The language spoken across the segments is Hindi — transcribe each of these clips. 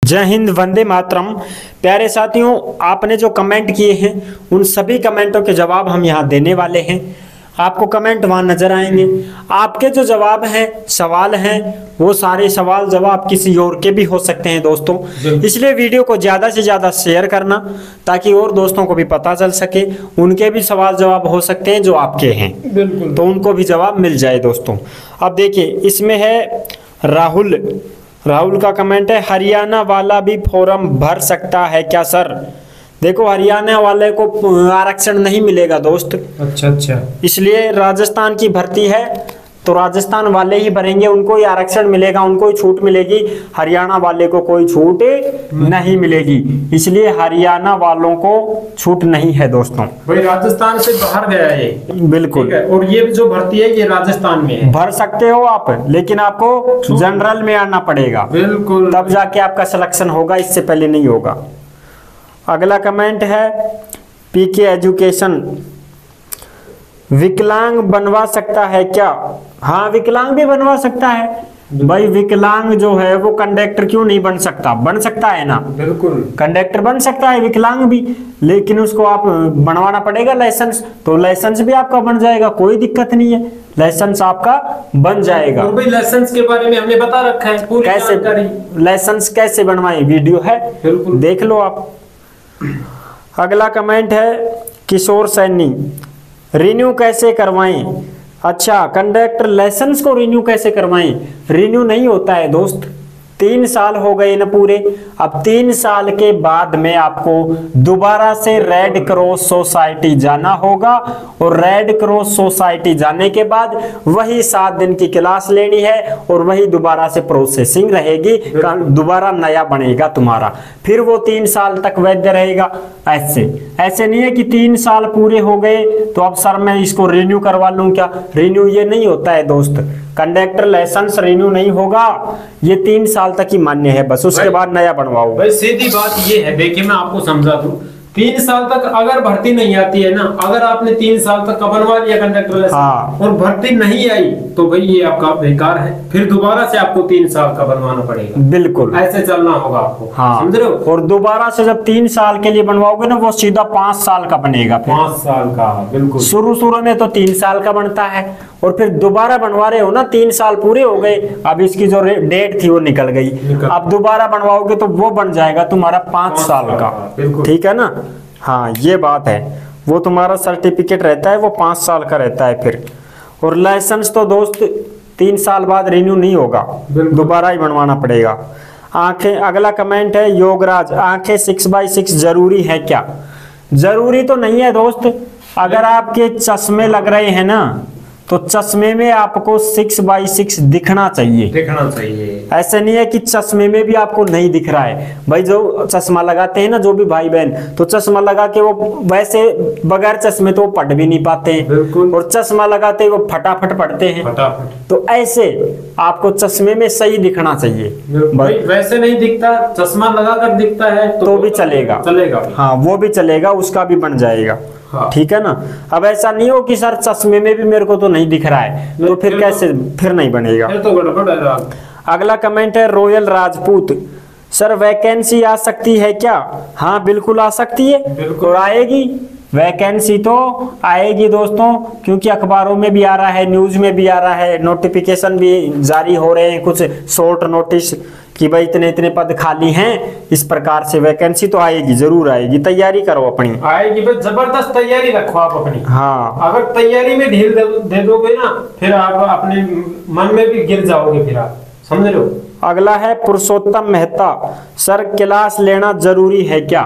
जय हिंद, वंदे मातरम। प्यारे साथियों, आपने जो कमेंट किए हैं उन सभी कमेंटों के जवाब हम यहाँ देने वाले हैं। आपको कमेंट वहाँ नजर आएंगे। आपके जो जवाब हैं, सवाल हैं, वो सारे सवाल जवाब किसी और के भी हो सकते हैं दोस्तों। इसलिए वीडियो को ज़्यादा से ज़्यादा शेयर करना ताकि और दोस्तों को भी पता चल सके। उनके भी सवाल जवाब हो सकते हैं जो आपके हैं, बिल्कुल, तो उनको भी जवाब मिल जाए दोस्तों। अब देखिए, इसमें है राहुल का कमेंट है, हरियाणा वाला भी फॉर्म भर सकता है क्या सर? देखो, हरियाणा वाले को आरक्षण नहीं मिलेगा दोस्त। अच्छा, इसलिए राजस्थान की भर्ती है तो राजस्थान वाले ही भरेंगे, उनको ही आरक्षण मिलेगा, उनको ही छूट मिलेगी। हरियाणा वाले को कोई छूट नहीं मिलेगी, इसलिए हरियाणा वालों को छूट नहीं है दोस्तों। भाई राजस्थान से बाहर गया है ये, बिल्कुल। और ये जो भर्ती है ये राजस्थान में है। भर सकते हो आप, लेकिन आपको जनरल में आना पड़ेगा, बिल्कुल, तब जाके आपका सिलेक्शन होगा, इससे पहले नहीं होगा। अगला कमेंट है पीके एजुकेशन, विकलांग बनवा सकता है क्या? हाँ, विकलांग भी बनवा सकता है भाई। विकलांग जो है वो कंडक्टर क्यों नहीं बन सकता? बन सकता है ना, बिल्कुल, कंडक्टर बन सकता है, विकलांग भी, लेकिन उसको आप बनवाना पड़ेगा लाइसेंस, तो लाइसेंस भी आपका बन जाएगा, कोई दिक्कत नहीं है, लाइसेंस आपका बन जाएगा। तो भाई लाइसेंस के बारे में हमने बता रखा है, पूरी कैसे लाइसेंस कैसे बनवाए, वीडियो है, बिल्कुल, देख लो आप। अगला कमेंट है किशोर सैनी, रिन्यू कैसे करवाएं? अच्छा, कंडक्टर लाइसेंस को रिन्यू कैसे करवाएं? रिन्यू नहीं होता है दोस्त, 3 साल हो गए ना पूरे। अब 3 साल के बाद में आपको दोबारा से रेड क्रॉस सोसाइटी जाना होगा, और रेड क्रॉस सोसाइटी जाने के बाद वही 7 दिन की क्लास लेनी है, और वही दोबारा से प्रोसेसिंग रहेगी, दोबारा नया बनेगा तुम्हारा, फिर वो 3 साल तक वैध रहेगा। ऐसे नहीं है कि 3 साल पूरे हो गए तो अब सर मैं इसको रिन्यू करवा लूं क्या? रिन्यू ये नहीं होता है दोस्त, कंडक्टर लाइसेंस रिन्यू नहीं होगा, ये 3 साल तक ही मान्य है बस, उसके बाद नया बनवाओ। भाई सीधी बात ये है, देखिए मैं आपको समझा दूं, 3 साल तक अगर भर्ती नहीं आती है ना, अगर आपने 3 साल तक का बनवा लिया कंडक्टर लाइसेंस, हाँ, और भर्ती नहीं आई तो भाई ये आपका बेकार है, फिर दोबारा से आपको 3 साल का बनवाना पड़ेगा, बिल्कुल, ऐसे चलना होगा आपको, हाँ, समझ रहे हो? और दोबारा से जब 3 साल के लिए बनवाओगे ना, वो सीधा 5 साल का बनेगा, 5 साल का, बिल्कुल। शुरू में तो 3 साल का बनता है, और फिर दोबारा बनवा रहे हो ना, 3 साल पूरे हो गए, अब इसकी जो डेट थी वो निकल गई, अब दोबारा बनवाओगे तो वो बन जाएगा तुम्हारा 5 साल का, ठीक है ना? हाँ, ये बात है, वो तुम्हारा सर्टिफिकेट रहता है वो 5 साल का रहता है फिर। और लाइसेंस तो दोस्त 3 साल बाद रिन्यू नहीं होगा, दोबारा ही बनवाना पड़ेगा। आंखें, अगला कमेंट है योगराज, आंखें 6x6 जरूरी है क्या? जरूरी तो नहीं है दोस्त, अगर आपके चश्मे लग रहे हैं ना तो चश्मे में आपको 6x6 दिखना चाहिए। ऐसे नहीं है कि चश्मे में भी आपको नहीं दिख रहा है। भाई जो चश्मा लगाते हैं ना, जो भी भाई बहन, तो चश्मा लगा के वो वैसे बगैर चश्मे तो पढ़ भी नहीं पाते हैं, और चश्मा लगाते वो फटाफट पढ़ते हैं, तो ऐसे आपको चश्मे में सही दिखना चाहिए। भाई वैसे नहीं दिखता, चश्मा लगा कर दिखता है तो भी चलेगा, हाँ, वो भी चलेगा, उसका भी बन जाएगा, हाँ, ठीक है ना? अब ऐसा नहीं हो कि सर चश्मे में भी मेरे को तो नहीं दिख रहा है, तो फिर कैसे, फिर नहीं बनेगा, फिर तो गड़बड़ है। अगला कमेंट है रोयल राजपूत, सर वैकेंसी आ सकती है क्या? हाँ, बिल्कुल आ सकती है, बिल्कुल आएगी, वैकेंसी तो आएगी दोस्तों, क्योंकि अखबारों में भी आ रहा है, न्यूज में भी आ रहा है, नोटिफिकेशन भी जारी हो रहे हैं, कुछ शॉर्ट नोटिस कि भाई इतने इतने पद खाली हैं, इस प्रकार से वैकेंसी तो आएगी, जरूर आएगी, तैयारी करो अपनी, आएगी, बस जबरदस्त तैयारी रखो आप अपनी। हाँ, अगर तैयारी में ढील दे दोगे ना, फिर आप अपने मन में भी गिर जाओगे, फिर आप समझ लो। अगला है पुरुषोत्तम मेहता, सर क्लास लेना जरूरी है क्या?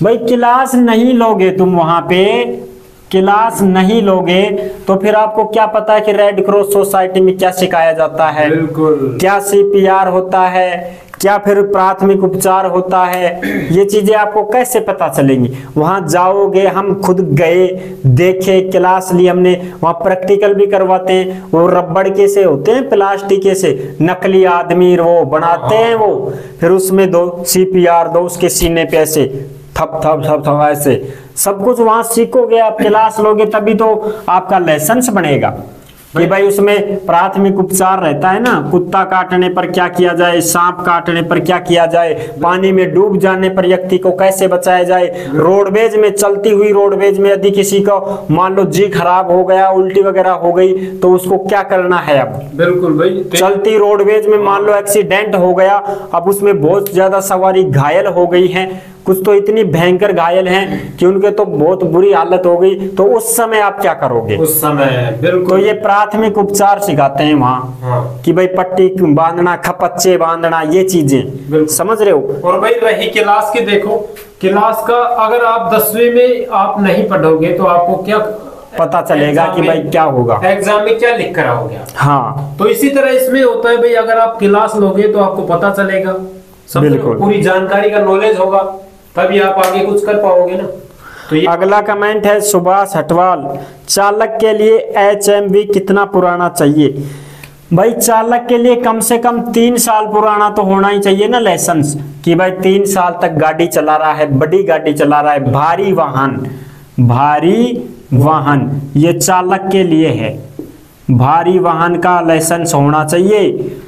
भाई क्लास नहीं लोगे तुम, वहां पे क्लास नहीं लोगे तो फिर आपको क्या पता है कि रेड क्रॉस सोसाइटी में क्या सिखाया जाता है, बिल्कुल, क्या CPR होता है, क्या फिर प्राथमिक उपचार होता है, ये चीजें आपको कैसे पता चलेंगी? वहां जाओगे, हम खुद गए, देखे, क्लास ली हमने, वहां प्रैक्टिकल भी करवाते हैं, वो रबड़ के से होते हैं, प्लास्टिक के से नकली आदमी वो बनाते हैं, वो फिर उसमें दो CPR दो, उसके सीने पे ऐसे थप थप थप थप, ऐसे सब कुछ वहां सीखोगे, आप क्लास लोगे तभी तो आपका लाइसेंस बनेगा। कि भाई उसमें प्राथमिक उपचार रहता है ना, कुत्ता काटने पर क्या किया जाए, सांप काटने पर क्या किया जाए, पानी में डूब जाने पर व्यक्ति को कैसे बचाया जाए, रोडवेज में, चलती हुई रोडवेज में यदि किसी को मान लो जी खराब हो गया, उल्टी वगैरह हो गई, तो उसको क्या करना है। अब बिल्कुल भाई, चलती रोडवेज में मान लो एक्सीडेंट हो गया, अब उसमें बहुत ज्यादा सवारी घायल हो गई है, कुछ तो इतनी भयंकर घायल हैं कि उनके तो बहुत बुरी हालत हो गई, तो उस समय आप क्या करोगे उस समय। बिल्कुल, तो ये प्राथमिक उपचार सिखाते हैं वहाँ। हाँ। कि भाई पट्टी बांधना, खपच्चे बांधना, ये चीजें समझ रहे हो। और भाई रही क्लास की, देखो क्लास का अगर आप 10वीं में आप नहीं पढ़ोगे तो आपको क्या पता चलेगा कि भाई क्या होगा, एग्जाम में क्या लिख कर आओगे। हाँ, तो इसी तरह इसमें होता है भाई, अगर आप क्लास लोगे तो आपको पता चलेगा, बिल्कुल पूरी जानकारी का नॉलेज होगा, तभी आप आगे कुछ कर पाओगे ना। तो ये अगला कमेंट है सुभाष हटवाल, चालक के लिए HMV कितना पुराना चाहिए। भाई चालक के लिए कम से कम 3 साल पुराना तो होना ही चाहिए ना लाइसेंस, कि भाई 3 साल तक गाड़ी चला रहा है, बड़ी गाड़ी चला रहा है, भारी वाहन ये चालक के लिए है। भारी वाहन का लाइसेंस होना चाहिए,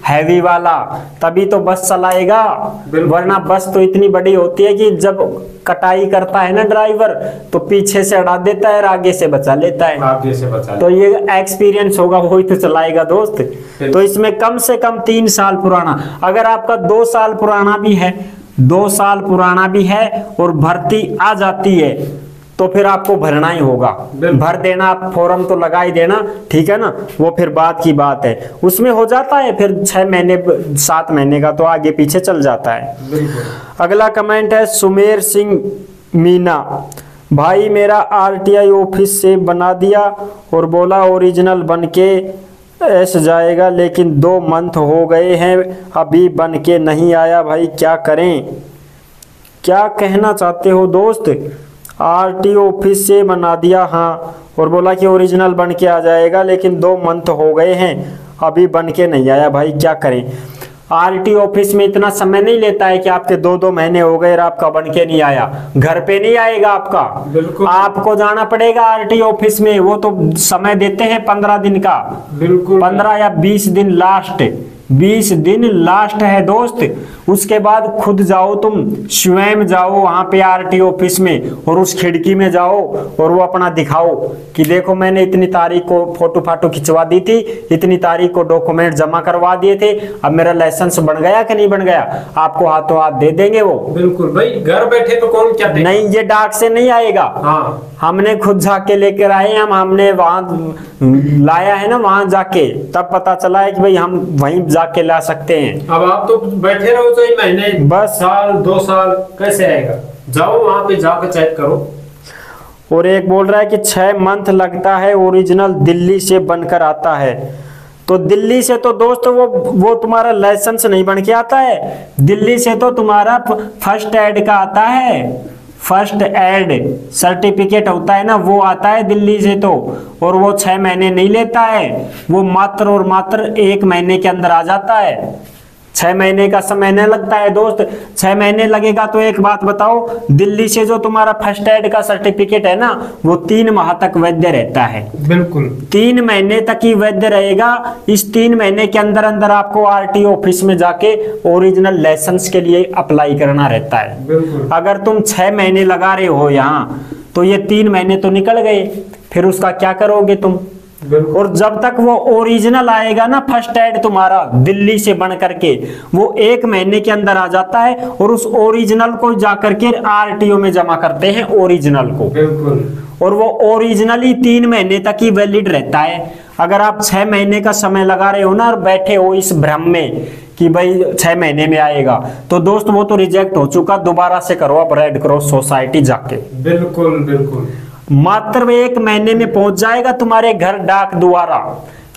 हैवी वाला, तभी तो बस चलाएगा, वरना बस तो इतनी बड़ी होती है कि जब कटाई करता है ना ड्राइवर तो पीछे से अड़ा देता है और आगे से बचा लेता है, आगे से बचा तो ये एक्सपीरियंस होगा वही तो चलाएगा दोस्त। तो इसमें कम से कम 3 साल पुराना, अगर आपका 2 साल पुराना भी है, 2 साल पुराना भी है और भर्ती आ जाती है तो फिर आपको भरना ही होगा, भर देना, आप फॉर्म तो लगा ही देना, ठीक है ना, वो फिर बात की बात है। उसमें हो जाता है फिर 6 महीने 7 महीने का तो आगे पीछे चल जाता है। अगला कमेंट है सुमेर सिंह मीना, भाई मेरा RTI ऑफिस से बना दिया और बोला ओरिजिनल बन के ऐसे जाएगा, लेकिन 2 मंथ हो गए हैं अभी बन के नहीं आया, भाई क्या करें। क्या कहना चाहते हो दोस्त। RTO ऑफिस से बना दिया, हाँ, और बोला कि ओरिजिनल बन के आ जाएगा, लेकिन 2 मंथ हो गए हैं अभी बन के नहीं आया, भाई क्या करें। RTO ऑफिस में इतना समय नहीं लेता है कि आपके 2-2 महीने हो गए और आपका बन के नहीं आया, घर पे नहीं आएगा आपका, आपको जाना पड़ेगा RTO ऑफिस में। वो तो समय देते हैं 15 दिन का, बिल्कुल 15 या 20 दिन लास्ट, 20 दिन लास्ट है दोस्त। उसके बाद खुद जाओ, तुम स्वयं जाओ वहां पे RTO ऑफिस में और उस खिड़की में जाओ और वो अपना दिखाओ कि देखो मैंने इतनी तारीख को फोटो फाटो खिंचवा दी थी, इतनी तारीख को डॉक्यूमेंट जमा करवा दिए थे, अब मेरा लाइसेंस बन गया कि नहीं बन गया, आपको हाथों हाथ दे देंगे वो। बिल्कुल भाई, घर बैठे तो कौन क्या देगा? नहीं, ये डाक से नहीं आएगा। हाँ, हमने खुद जाके लेकर आए, हमने वहां लाया है ना, वहां जाके तब पता चला है कि भाई हम वहीं जाके ला सकते हैं। अब आप तो बैठे रहो तो महीने, बस साल 2 साल कैसे आएगा, जाओ वहां पे जाकर चेक करो। और एक बोल रहा है कि 6 मंथ लगता है, ओरिजिनल दिल्ली से बनकर आता है। तो दिल्ली से तो दोस्त वो तुम्हारा लाइसेंस नहीं बन के आता है, दिल्ली से तो तुम्हारा फर्स्ट एड का आता है, फर्स्ट एड सर्टिफिकेट होता है ना, वो आता है दिल्ली से तो, और वो 6 महीने नहीं लेता है, वो मात्र और मात्र 1 महीने के अंदर आ जाता है। 6 महीने का समय नहीं लगता है दोस्त। 6 महीने लगेगा तो एक बात बताओ, दिल्ली से जो तुम्हारा फर्स्ट एड का सर्टिफिकेट है ना, वो 3 माह तक वैध रहता है। बिल्कुल 3 महीने तक ही वैध रहेगा। इस 3 महीने के अंदर अंदर आपको RTO ऑफिस में जाके ओरिजिनल लाइसेंस के लिए अप्लाई करना रहता है। बिल्कुल, अगर तुम 6 महीने लगा रहे हो यहाँ, तो ये 3 महीने तो निकल गए, फिर उसका क्या करोगे तुम। और जब तक वो ओरिजिनल आएगा ना, फर्स्ट एड तुम्हारा दिल्ली से बन करके, वो 1 महीने के अंदर आ जाता है, और उस ओरिजिनल को जाकर के RTO में जमा करते हैं ओरिजिनल को। बिल्कुल, और वो ओरिजिनली 3 महीने तक ही वैलिड रहता है। अगर आप 6 महीने का समय लगा रहे हो ना और बैठे हो इस भ्रम में कि भाई 6 महीने में आएगा, तो दोस्त वो तो रिजेक्ट हो चुका, दोबारा से करो आप रेड क्रॉस सोसाइटी जाके। बिल्कुल बिल्कुल, मात्र 1 महीने में पहुंच जाएगा तुम्हारे घर डाक द्वारा।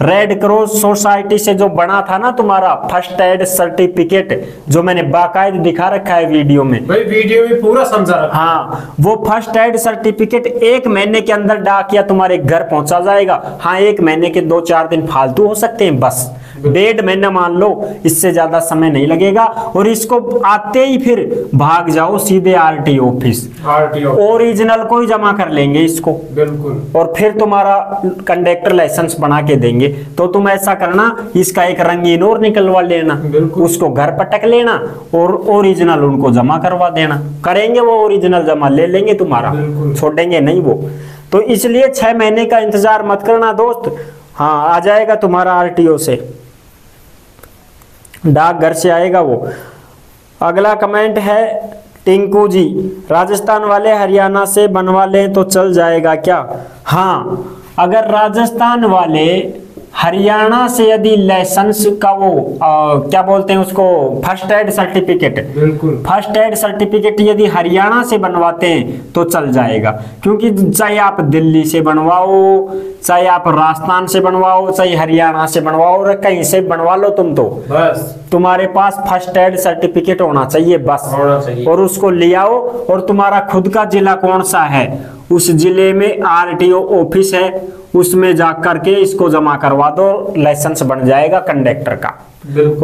रेड क्रॉस सोसाइटी से जो बना था ना तुम्हारा फर्स्ट एड सर्टिफिकेट, जो मैंने बाकायदा दिखा रखा है वीडियो में, भाई वीडियो में पूरा समझा रखा। हाँ, वो फर्स्ट एड सर्टिफिकेट 1 महीने के अंदर डाकिया तुम्हारे घर पहुंचा जाएगा। हाँ, 1 महीने के 2-4 दिन फालतू हो सकते हैं बस, 1.5 महीना मान लो, इससे ज्यादा समय नहीं लगेगा। और इसको आते ही फिर भाग जाओ सीधे आरटीओ ऑफिस, ओरिजिनल को ही जमा कर लेंगे इसको, बिल्कुल। और फिर तुम्हारा कंडक्टर लाइसेंस बना के देंगे। तो तुम ऐसा करना, इसका एक रंगीन और निकलवा लेना, उसको घर पटक लेना और ओरिजिनल उनको जमा करवा देना। करेंगे वो ओरिजिनल जमा, ले लेंगे तुम्हारा, छोड़ेंगे नहीं वो। तो इसलिए 6 महीने का इंतजार मत करना दोस्त। हाँ, आ जाएगा तुम्हारा आरटीओ से, डाकघर से आएगा वो। अगला कमेंट है टिंकू जी, राजस्थान वाले हरियाणा से बनवा लें तो चल जाएगा क्या? हाँ, अगर राजस्थान वाले हरियाणा से यदि लाइसेंस का वो क्या बोलते हैं उसको, फर्स्ट एड सर्टिफिकेट, बिल्कुल फर्स्ट एड सर्टिफिकेट यदि हरियाणा से बनवाते हैं तो चल जाएगा। क्योंकि चाहे आप दिल्ली से बनवाओ, चाहे आप राजस्थान से बनवाओ, चाहे हरियाणा से बनवाओ, और कहीं से बनवा लो तुम, तो बस तुम्हारे पास फर्स्ट एड सर्टिफिकेट होना चाहिए, बस होना चाहिए। और उसको ले आओ। और तुम्हारा खुद का जिला कौन सा है, उस जिले में आरटीओ ऑफिस है, उसमें जा करके इसको जमा करवा दो, लाइसेंस बन जाएगा कंडक्टर का,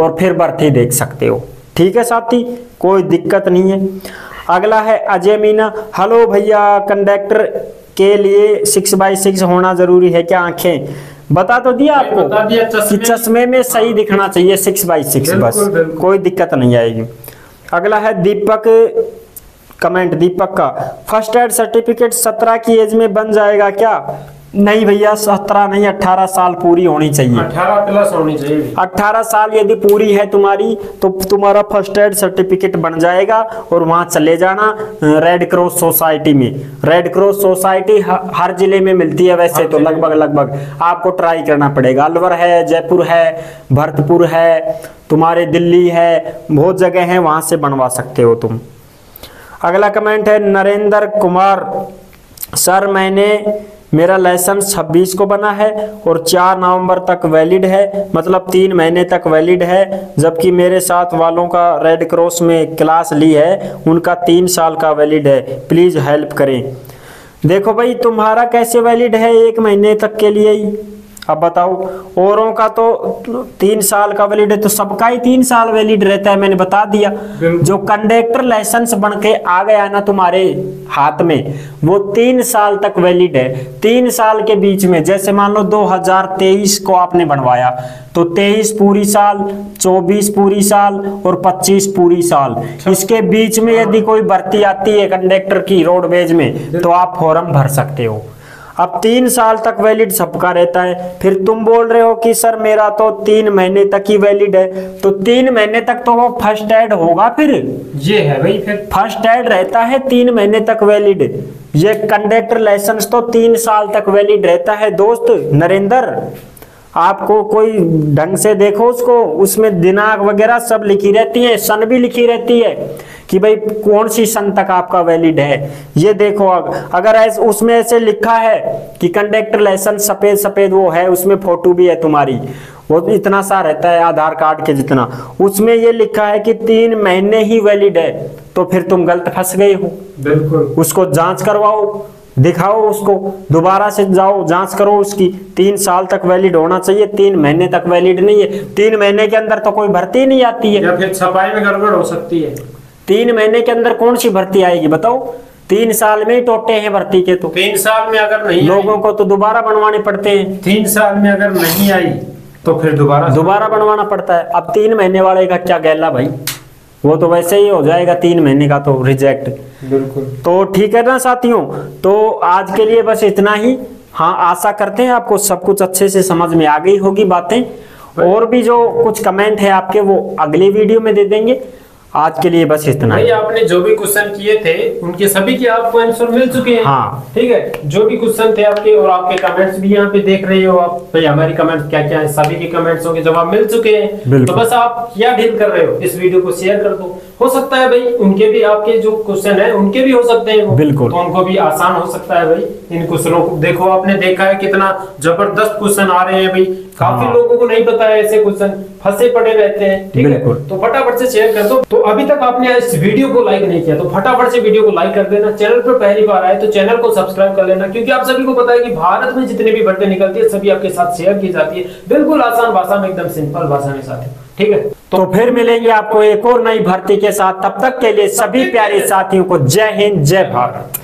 और फिर भर्ती देख सकते हो। ठीक है साथी, कोई दिक्कत नहीं है। अगला है अजय मीना, हेलो भैया, कंडक्टर के लिए 6x6 होना जरूरी है क्या? आंखें बता तो दिया आपको, बता दिया, कि चश्मे में सही दिखना चाहिए 6x6, बस कोई दिक्कत नहीं आएगी। अगला है दीपक, कमेंट दीपक का, फर्स्ट एड सर्टिफिकेट 17 की एज में बन जाएगा क्या? नहीं भैया, 17 नहीं, 18 साल पूरी होनी चाहिए, 18 प्लस होनी चाहिए। 18 साल यदि पूरी है तुम्हारी तो तुम्हारा फर्स्ट एड सर्टिफिकेट बन जाएगा। और वहां चले जाना रेड क्रॉस सोसाइटी में। रेड क्रॉस सोसाइटी हर जिले में मिलती है वैसे तो, लगभग आपको ट्राई करना पड़ेगा। अलवर है, जयपुर है, भरतपुर है, तुम्हारे दिल्ली है, बहुत जगह है, वहां से बनवा सकते हो तुम। अगला कमेंट है नरेंद्र कुमार, सर मेरा लाइसेंस 26 को बना है और 4 नवंबर तक वैलिड है, मतलब 3 महीने तक वैलिड है, जबकि मेरे साथ वालों का रेड क्रॉस में क्लास ली है, उनका 3 साल का वैलिड है, प्लीज हेल्प करें। देखो भाई, तुम्हारा कैसे वैलिड है 1 महीने तक के लिए ही, अब बताओ। औरों का तो 3 साल का वैलिड है, तो सबका ही 3 साल वैलिड रहता है, मैंने बता दिया। जो कंडक्टर लाइसेंस बन के आ गया ना तुम्हारे हाथ में, वो 3 साल तक वैलिड है। 3 साल के बीच में, जैसे मान लो 2023 को आपने बनवाया, तो 23 पूरी साल, 24 पूरी साल और 25 पूरी साल, इसके बीच में यदि कोई भर्ती आती है कंडक्टर की रोडवेज में, तो आप फॉर्म भर सकते हो। अब 3 साल तक वैलिड सबका रहता है। फिर तुम बोल रहे हो कि सर मेरा तो 3 महीने तक ही वैलिड है, तो 3 महीने तक तो वो फर्स्ट एड होगा। फिर ये है भाई, फिर फर्स्ट एड रहता है 3 महीने तक वैलिड। ये कंडक्टर लाइसेंस तो 3 साल तक वैलिड रहता है दोस्त नरेंद्र। आपको कोई ढंग से देखो उसको, उसमें दिनांक वगैरह सब लिखी रहती है, सन भी लिखी रहती है कि भाई कौन सी सन तक आपका वैलिड है। ये देखो, अगर उसमें ऐसे लिखा है कि कंडक्टर लाइसेंस सफेद सफेद वो है, उसमें फोटो भी है तुम्हारी, वो इतना सा रहता है आधार कार्ड के जितना, उसमें ये लिखा है कि 3 महीने ही वैलिड है, तो फिर तुम गलत फंस गए हो। बिल्कुल, उसको जांच करवाओ, दिखाओ उसको, दोबारा से जाओ जांच करो उसकी। 3 साल तक वैलिड होना चाहिए, 3 महीने तक वैलिड नहीं है। 3 महीने के अंदर तो कोई भर्ती नहीं आती है, या फिर छपाई में गड़बड़ हो सकती है। 3 महीने के अंदर कौन सी भर्ती आएगी बताओ? 3 साल में ही टोटे हैं भर्ती के, तो 3 साल में अगर नहीं लोगों को तो दोबारा बनवाने पड़ते हैं। 3 साल में अगर नहीं आई तो फिर दोबारा बनवाना पड़ता है। अब 3 महीने वाले का क्या गैला भाई, वो तो वैसे ही हो जाएगा 3 महीने का तो रिजेक्ट। बिल्कुल, तो ठीक है ना साथियों, तो आज के लिए बस इतना ही। हाँ, आशा करते हैं आपको सब कुछ अच्छे से समझ में आ गई होगी बातें, और भी जो कुछ कमेंट है आपके वो अगले वीडियो में दे देंगे। आज के लिए बस इतना ही। आपने जो भी क्वेश्चन किए थे उनके सभी के आपको आंसर मिल चुके हैं। हाँ, ठीक है, जो भी क्वेश्चन थे आपके, और आपके कमेंट्स भी यहाँ पे देख रहे हो आप भाई, हमारी कमेंट्स क्या क्या है, सभी के कमेंट्सों के जवाब मिल चुके हैं। तो बस आप क्या डील कर रहे हो, इस वीडियो को शेयर कर दो। हो सकता है भाई उनके भी, आपके जो क्वेश्चन है उनके भी हो सकते हैं, बिल्कुल, तो उनको भी आसान हो सकता है भाई इन क्वेश्चनों को। देखो, आपने देखा है कितना जबरदस्त क्वेश्चन आ रहे हैं भाई, काफी लोगों को नहीं पता है, ऐसे क्वेश्चन फंसे पड़े रहते हैं। ठीक है, तो फटाफट से शेयर कर दो। तो अभी तक आपने इस वीडियो को लाइक नहीं किया तो फटाफट से वीडियो को लाइक कर देना। चैनल पर पहली बार आए तो चैनल को सब्सक्राइब कर लेना, क्योंकि आप सभी को पता है कि भारत में जितनी भी भर्ती निकलती है सभी आपके साथ शेयर की जाती है, बिल्कुल आसान भाषा में, एकदम सिंपल भाषा में साथियों। ठीक है, तो फिर मिलेंगे आपको एक और नई भर्ती के साथ। तब तक के लिए सभी प्यारे साथियों को जय हिंद, जय भारत।